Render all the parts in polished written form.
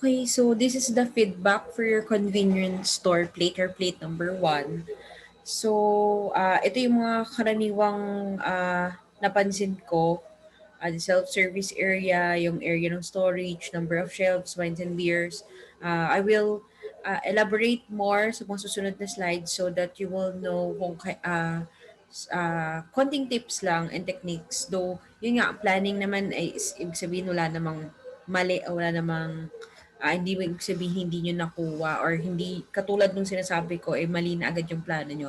Okay, so this is the feedback for your convenience store plate or plate number one. So, ito yung mga karaniwang napansin ko. The self-service area, yung area ng storage, number of shelves, wines and beers. I will elaborate more sa mga susunod na slides so that you will know kung konting tips lang and techniques. Though, yun nga, planning naman ay ibig sabihin wala namang mali o wala namang hindi mo ibig sabihin hindi nyo nakuha or hindi katulad nung sinasabi ko mali na agad yung plano nyo.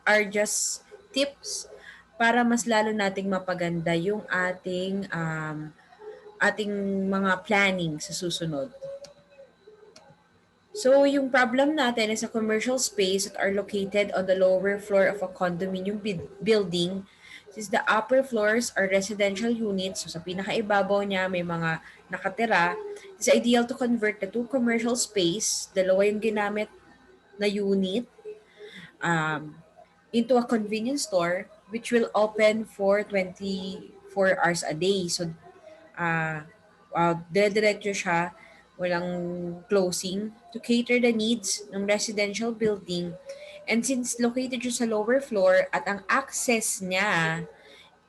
Are just tips para mas lalo nating mapaganda yung ating mga planning sa susunod. So, yung problem natin is a commercial space that are located on the lower floor of a condominium building. Since the upper floors are residential units, so sa pinakaibabaw niya may mga nakatira, it's ideal to convert the two commercial space, dalawa yung ginamit na unit, um, into a convenience store which will open for 24 hours a day. So, uh, dire-diretso siya, walang closing, to cater the needs ng residential building. And since located siya sa lower floor at ang access niya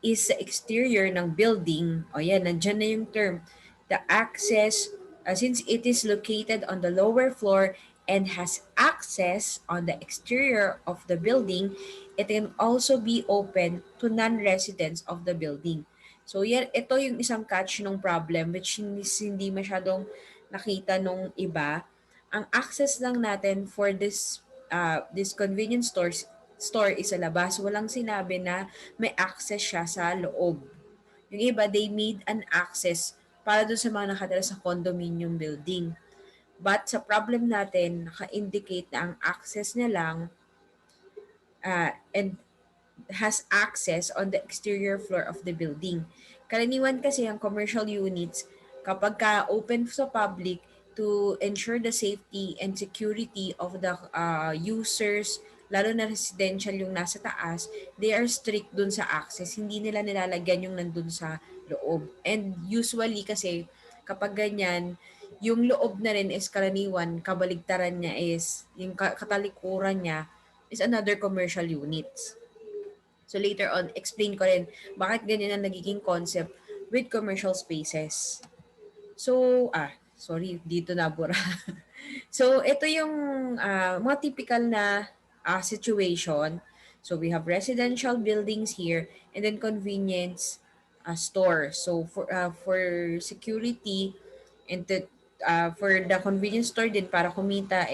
is sa exterior ng building, o yan, nandyan na yung term, the access, since it is located on the lower floor and has access on the exterior of the building, it can also be open to non-residents of the building. So yan, ito yung isang catch ng problem which hindi masyadong nakita nung iba. Ang access lang natin for this convenience store is sa labas. Walang sinabi na may access siya sa loob. Yung iba, they made an access para doon sa mga nakatira sa condominium building. But sa problem natin, naka-indicate na ang access niya lang and has access on the exterior floor of the building. Karaniwan kasi ang commercial units, kapag ka open sa public to ensure the safety and security of the users, lalo na residential yung nasa taas, they are strict dun sa access. Hindi nila nilalagyan yung nandun sa loob. And usually kasi kapag ganyan, yung loob na rin is karaniwan, kabaligtaran niya is, yung katalikuran niya is another commercial units. So later on, explain ko rin bakit ganyan ang nagiging concept with commercial spaces. So, sorry, dito nabura. So, ito yung mga typical na situation. So, we have residential buildings here and then convenience store. So, for security and for the convenience store din para kumita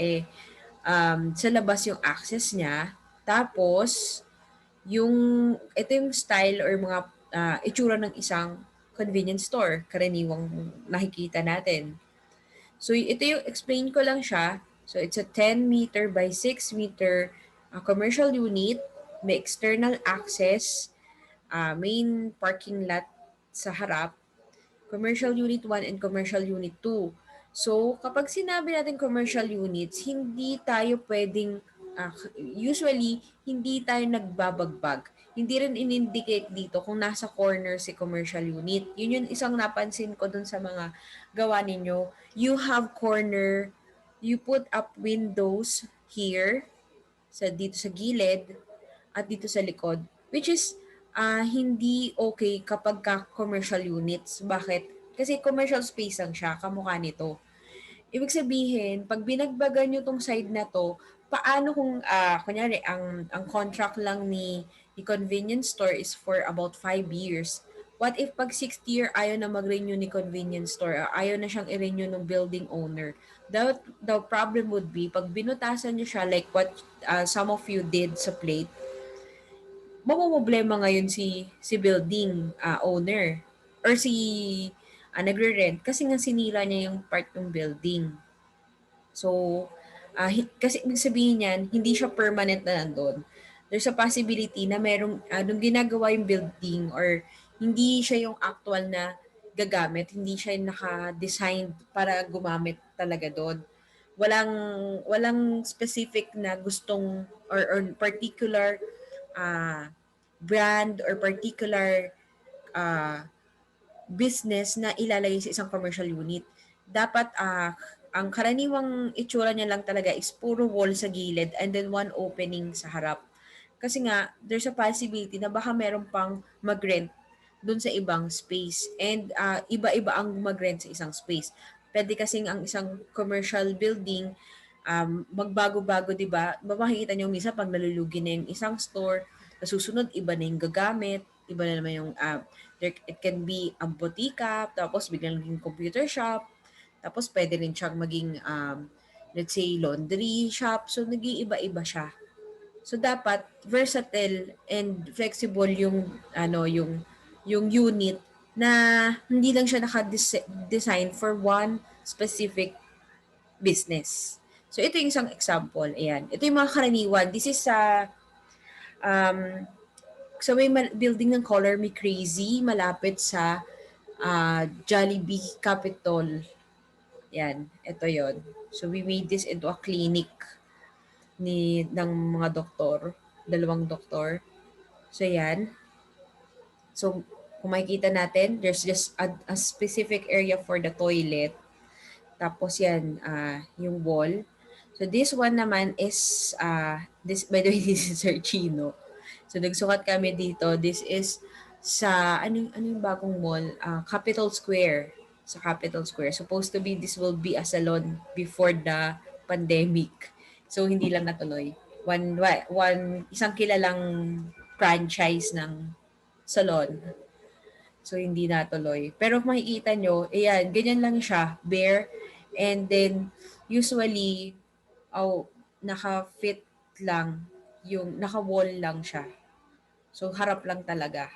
sa labas yung access niya. Tapos, yung ito yung style or mga itsura ng isang convenience store, karaniwang nakikita natin. So ito yung explain ko lang siya. So it's a 10 meter by 6 meter commercial unit, may external access, main parking lot sa harap, commercial unit 1 and commercial unit 2. So, kapag sinabi natin commercial units, hindi tayo pwedeng, usually, hindi tayo nagbabagbag. Hindi rin in-indicate dito kung nasa corner si commercial unit. Yun yung isang napansin ko dun sa mga gawa ninyo. You have corner, you put up windows here, dito sa gilid, at dito sa likod. Which is hindi okay kapag commercial units. Bakit? Kasi commercial space lang siya, kamukha nito. Ibig sabihin, pag binagbagan nyo tong side na to, paano kung, kunyari, ang contract lang ni convenience store is for about 5 years. What if pag 6th year ayaw na mag-renew ni convenience store, ayaw na siyang i-renew ng building owner? The problem would be, pag binutasan nyo siya, like what some of you did sa plate, mamomroblema ngayon si building owner or si nagre-rent kasi nga sinira niya yung part ng building. So, kasi ibig sabihin niyan, hindi siya permanent na nandun. There's a possibility na merong, nung ginagawa yung building or hindi siya yung actual na gagamit, hindi siya yung naka-designed para gumamit talaga doon. Walang, walang specific na gustong or particular uh, brand or particular uh, business na ilalagay sa isang commercial unit. dapat ang karaniwang itsura niya lang talaga is puro wall sa gilid and then one opening sa harap. Kasi nga, there's a possibility na baka meron pang mag-rent dun sa ibang space. And iba-iba ang mag-rent sa isang space. Pwede kasing ang isang commercial building, magbago-bago, di ba? Makikita nyo minsan pag nalulugi na yung isang store, nasusunod, iba na yung gagamit, iba na naman yung, it can be ang botika, tapos biglang naging computer shop, tapos pwede rin siyang maging, let's say, laundry shop. So, nag-iiba-iba siya. So dapat versatile and flexible yung yung unit na hindi lang siya naka-design for one specific business. So ito yung isang example. Ayan. Ito yung mga karaniwan. This is um, sa may building ng Color Me Crazy malapit sa Jollibee Capitol. Yan. Ito yon. So we made this into a clinic ng mga doktor, dalawang doktor. So yan. So kung makikita natin, there's just a specific area for the toilet. Tapos yan, yung wall. So this one naman is, this, by the way, this is Sir Chino. So nagsukat kami dito. This is sa, anong bagong mall? Capital Square. Sa Capital Square. Supposed to be, this will be a salon before the pandemic. So hindi lang natuloy. Isang kilalang franchise ng salon. So, hindi natuloy. Pero kung makikita nyo, ayan, ganyan lang siya, bare. And then, usually, naka-fit lang, naka-wall lang siya. So, harap lang talaga.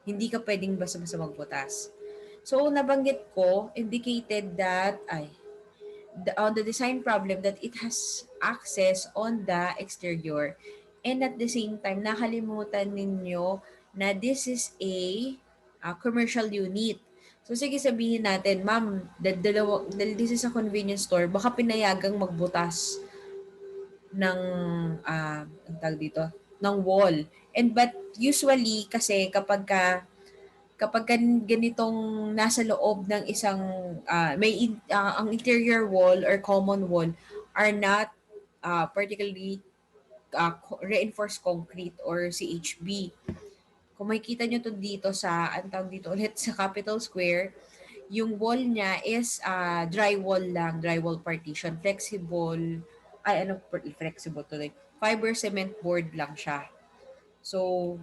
Hindi ka pwedeng basta-basta magbutas. So, nabanggit ko, indicated that, on the design problem that it has access on the exterior. And at the same time, nakalimutan ninyo na this is a commercial unit. So sige sabihin natin, ma'am, dahil this is a convenience store, baka pinayagang magbutas ng ang tawag dito, ng wall. And but usually kasi kapag ganitong nasa loob ng isang ang interior wall or common wall are not particularly reinforced concrete or CHB. Kung makikita nyo to dito sa, ang tawag dito ulit sa Capital Square, yung wall niya is drywall lang, drywall partition, flexible, flexible to like, fiber cement board lang siya. So,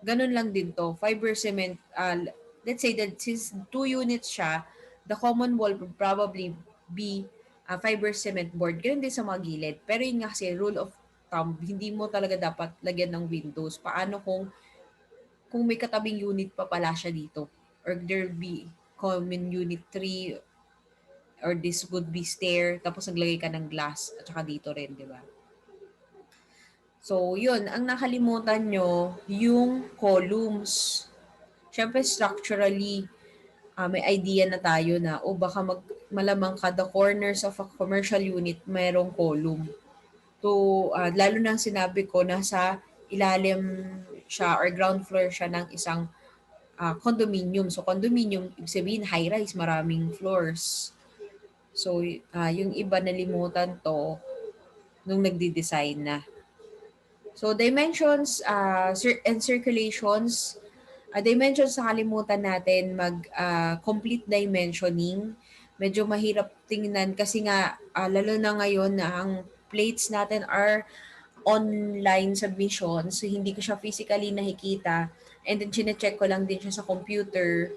ganun lang din to. Fiber cement, let's say that since 2 units siya, the common wall would probably be fiber cement board. Ganun din sa mga gilid. Pero yun nga kasi, rule of thumb, hindi mo talaga dapat lagyan ng windows. Paano kung may katabing unit pa pala siya dito? Or there be common unit 3 or this would be stair tapos naglagay ka ng glass at saka dito rin, di ba? So, yun. Ang nakalimutan nyo, yung columns. Siyempre, structurally, may idea na tayo na, baka malamang kada corners of a commercial unit, mayroong column. To, lalo na sinabi ko, nasa ilalim siya or ground floor siya ng isang condominium. So, condominium, ibig sabihin, high-rise, maraming floors. So, yung iba nalimutan to nung nagdi-design na. So, dimensions and circulations. Dimensions sa kalimutan natin complete dimensioning. Medyo mahirap tingnan kasi nga lalo na ngayon na ang plates natin are online submission. So, hindi ko siya physically nakikita. And then, chinecheck ko lang din siya sa computer.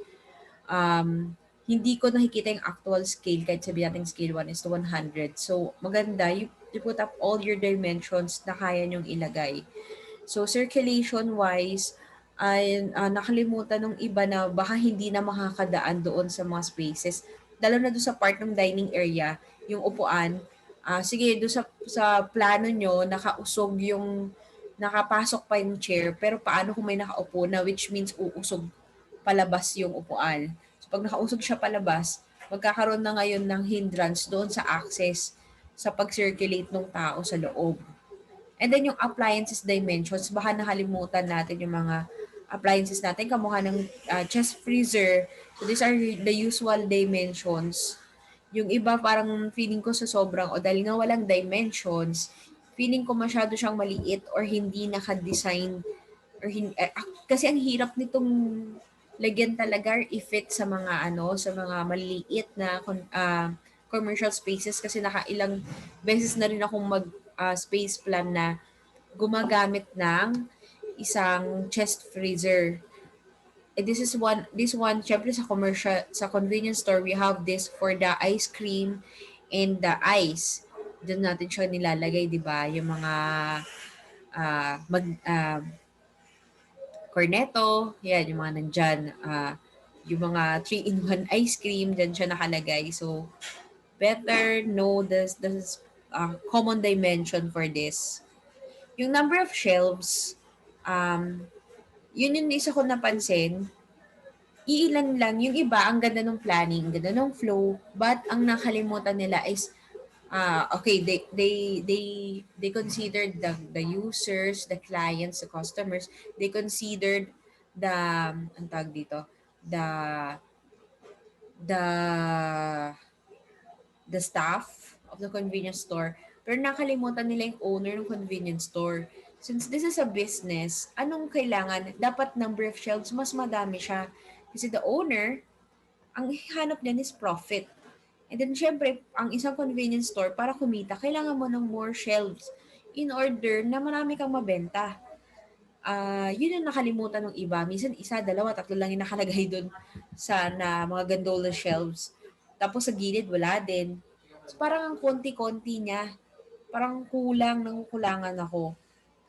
Hindi ko nakikita yung actual scale kahit sabi natin scale 1 is to 100. So, maganda. You put up all your dimensions na kaya nyong ilagay. So, circulation-wise, ay nakalimutan ng iba na baka hindi na makakadaan doon sa mga spaces. Lalo na doon sa part ng dining area, yung upuan. Sige, doon sa plano nyo, nakapasok pa yung chair, pero paano kung may nakaupo na, which means uusog palabas yung upuan. So, pag nakausog siya palabas, magkakaroon na ngayon ng hindrance doon sa access sa pag-circulate ng tao sa loob. And then yung appliances dimensions, baka nakalimutan natin yung mga appliances natin, kamukha ng chest freezer. So these are the usual dimensions Yung iba parang feeling ko sa sobrang o dahil nga walang dimensions, feeling ko masyado siyang maliit or hindi naka-design or kasi ang hirap nitong lagyan talaga or i-fit sa mga ano, sa mga maliliit na commercial spaces kasi nakailang beses na rin akong mag space plan na gumagamit ng isang chest freezer. This one syempre sa commercial sa convenience store we have this for the ice cream and the ice. Diyan natin siya nilalagay, 'di ba? Yung mga ah, mag ah, cornetto, yan yung mga nandyan. Yung mga 3-in-1 ice cream, dyan siya nakalagay. So, better know this common dimension for this. Yung number of shelves, um, yun yung isa ko napansin, iilan lang, yung iba, ang ganda ng planning, ganda ng flow, but ang nakalimutan nila is, okay, they considered the users, the clients, the customers, they considered the, ang tawag dito, the, the, the staff of the convenience store, pero nakalimutan nila yung owner ng convenience store. Since this is a business, anong kailangan? Dapat number of shelves, mas madami siya. Kasi the owner, ang hanap niyan is profit. And then, syempre, ang isang convenience store, para kumita, kailangan mo ng more shelves in order na marami kang mabenta. Yun yung nakalimutan ng iba. Minsan, isa, dalawa, tatlo lang yung nakalagay doon sa na mga gondola shelves. Tapos sa gilid, wala din. So, parang ang konti-konti niya. Parang kulang, nangukulangan ako.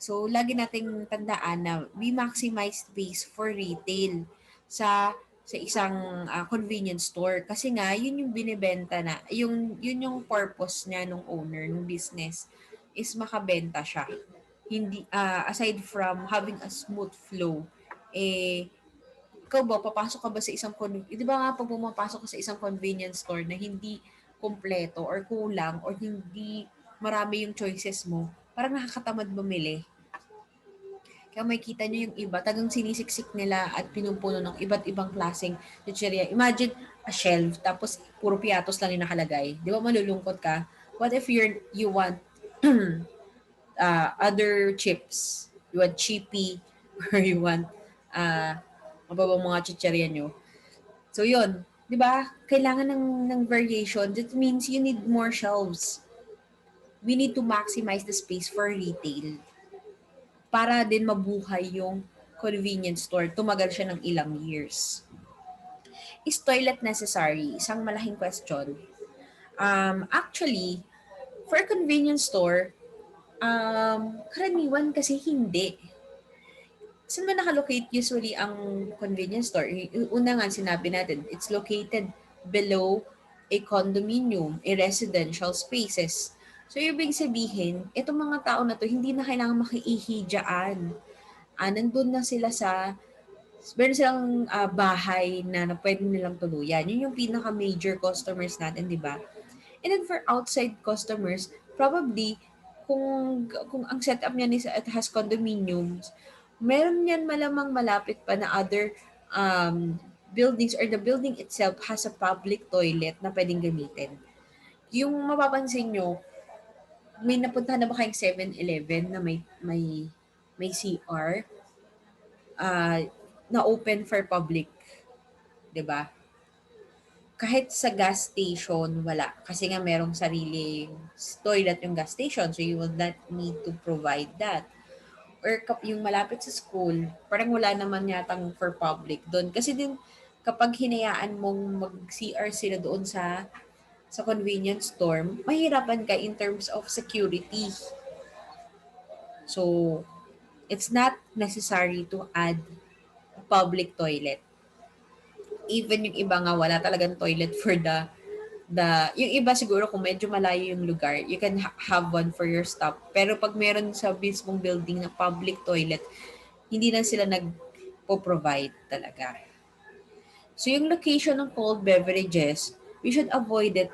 So, lagi nating tandaan na we maximize space for retail sa isang convenience store kasi nga yun yung binebenta na yun yung purpose niya nung owner ng business is makabenta siya. Hindi aside from having a smooth flow, eh ikaw ba papasok ka ba sa isang 'di ba nga pag pumapasok ka sa isang convenience store na hindi kumpleto or kulang or hindi marami yung choices mo, parang nakakatamad bumili. Kaya makikita niyo yung iba, tagang sinisiksik nila at pinupuno ng iba't ibang klaseng chichirya. Imagine a shelf, tapos puro piatos lang yung nakalagay. Di ba malulungkot ka? What if you want other chips? You want chippy or you want ano ba bang mga chichirya nyo? So yun, di ba? Kailangan ng variation. That means you need more shelves. We need to maximize the space for retail para din mabuhay yung convenience store. Tumagal siya ng ilang years. Is toilet necessary? Isang malaking question. Actually, for a convenience store, karaniwan kasi hindi. Saan ba nakalocate usually ang convenience store? Una nga sinabi natin, it's located below a condominium, a residential spaces. So, ibig sabihin, itong mga tao na to, hindi na kailangan makiihi dyan. Nandun na sila sa, meron silang bahay na pwede nilang tuluyan. Yun yung pinaka-major customers natin, di ba? And then for outside customers, probably kung ang setup niya is it has condominiums, meron yan malamang malapit pa na other buildings or the building itself has a public toilet na pwedeng gamitin. Yung mapapansin nyo, may napunta na ba kayong 7-Eleven na may CR na open for public, 'di ba? Kahit sa gas station, wala. Kasi nga merong sariling toilet yung gas station. So, you will not need to provide that. Or yung malapit sa school, parang wala naman yatang for public doon. Kasi din, kapag hinayaan mong mag-CR sila doon sa convenience store, mahirapan ka in terms of security. So, it's not necessary to add a public toilet. Even yung iba nga wala talagang toilet for yung iba siguro kung medyo malayo yung lugar, you can have one for your stop. Pero pag meron sa mismong building na public toilet, hindi na sila nagpo-provide talaga. So yung location ng cold beverages, we should avoid it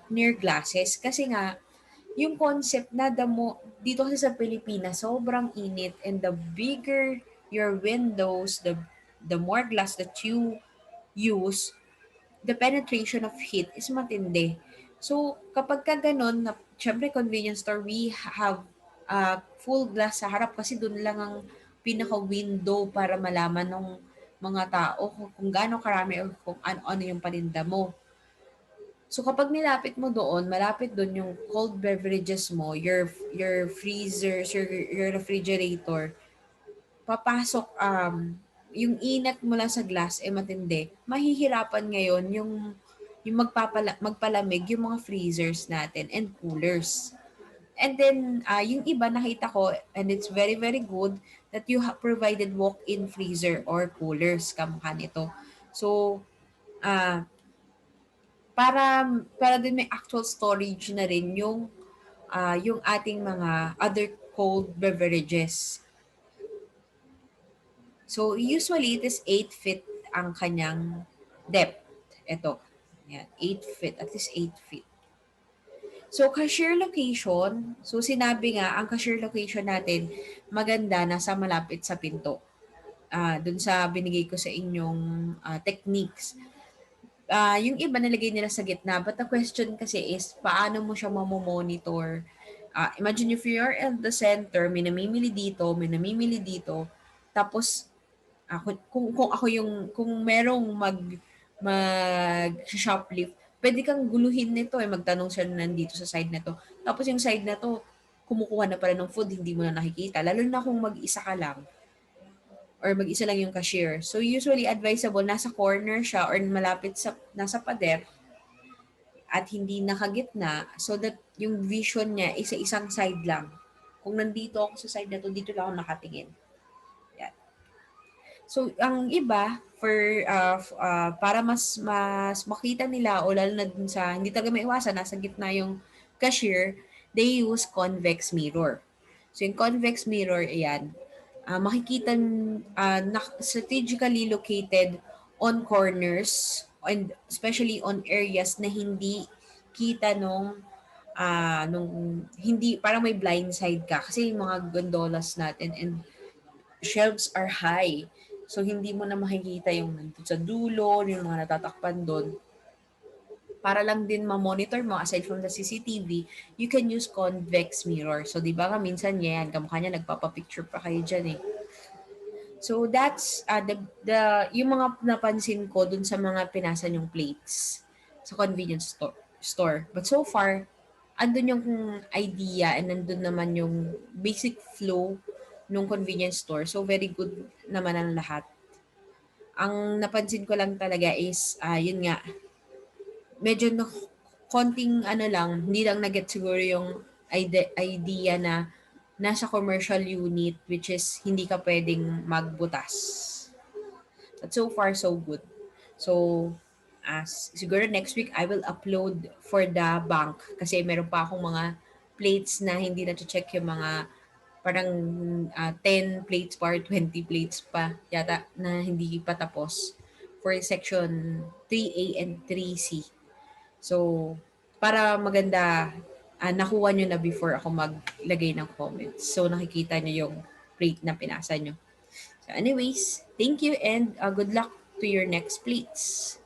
near glasses kasi nga yung concept na dito kasi sa Pilipinas sobrang init and the bigger your windows, the more glass that you use, the penetration of heat is matindi. So, kapag ka ganun, na, syempre convenience store, we have full glass sa harap kasi doon lang ang pinaka-window para malaman ng mga tao kung gaano karami o kung ano yung paninda mo. So kapag nilapit mo doon, malapit doon yung cold beverages mo, your freezers, your refrigerator, papasok yung inat mula sa glass matindi. Mahihirapan ngayon yung magpalamig yung mga freezers natin and coolers. And then yung iba nakita ko and it's very very good that you have provided walk-in freezer or coolers kamukha nito. So uh, para din may actual storage na rin yung ating mga other cold beverages. So, usually, it is 8 feet ang kanyang depth. Ito. Yan, 8 feet. At least 8 feet. So, cashier location. So, sinabi nga, ang cashier location natin, maganda, nasa malapit sa pinto. Dun sa binigay ko sa inyong techniques. Yung iba nalagay nila sa gitna. But the question kasi is, paano mo siya mamomonitor? Imagine if you're at the center, may namimili dito, may namimili dito, tapos kung ako yung kung merong shoplift, pwede kang guluhin nito magtanong siya na nandito sa side na to. Tapos yung side na to, kumukuha na pala ng food, hindi mo na nakikita. Lalo na kung mag-isa ka lang or mag-isa lang yung cashier. So usually advisable nasa corner siya or malapit sa nasa pader at hindi nakagitna so that yung vision niya isa isang side lang. Kung nandito ako sa side na to, dito lang ako nakatingin. Yan. So, ang iba para mas makita nila o lalo na dun sa hindi talaga maiwasan nasa gitna yung cashier, they use convex mirror. So, yung convex mirror, ayan, makikita strategically located on corners and especially on areas na hindi kita nung hindi parang may blind side ka kasi yung mga gondolas natin and shelves are high. So, hindi mo na makikita yung nandun sa dulo, yung mga natatakpan doon. Para lang din ma-monitor mo, aside from the CCTV, you can use convex mirror. So, di ba ka minsan yan, kamukha niya, nagpapapicture pa kayo dyan eh. So, that's yung mga napansin ko dun sa mga pinasan yung plates sa convenience store. But so far, andun yung idea and nandun naman yung basic flow nung convenience store. So, very good naman ang lahat. Ang napansin ko lang talaga is, yun nga, medyo konting ano lang, hindi lang na-get siguro yung idea na nasa commercial unit which is hindi ka pwedeng magbutas. But so far, so good. So, siguro next week, I will upload for the bank kasi meron pa akong mga plates na hindi na check yung mga parang 10 plates pa or 20 plates pa yata na hindi pa tapos for section 3A and 3C. So, para maganda, nakuha nyo na before ako maglagay ng comments. So, nakikita nyo yung plate na pinasa nyo. So anyways, thank you and good luck to your next plates.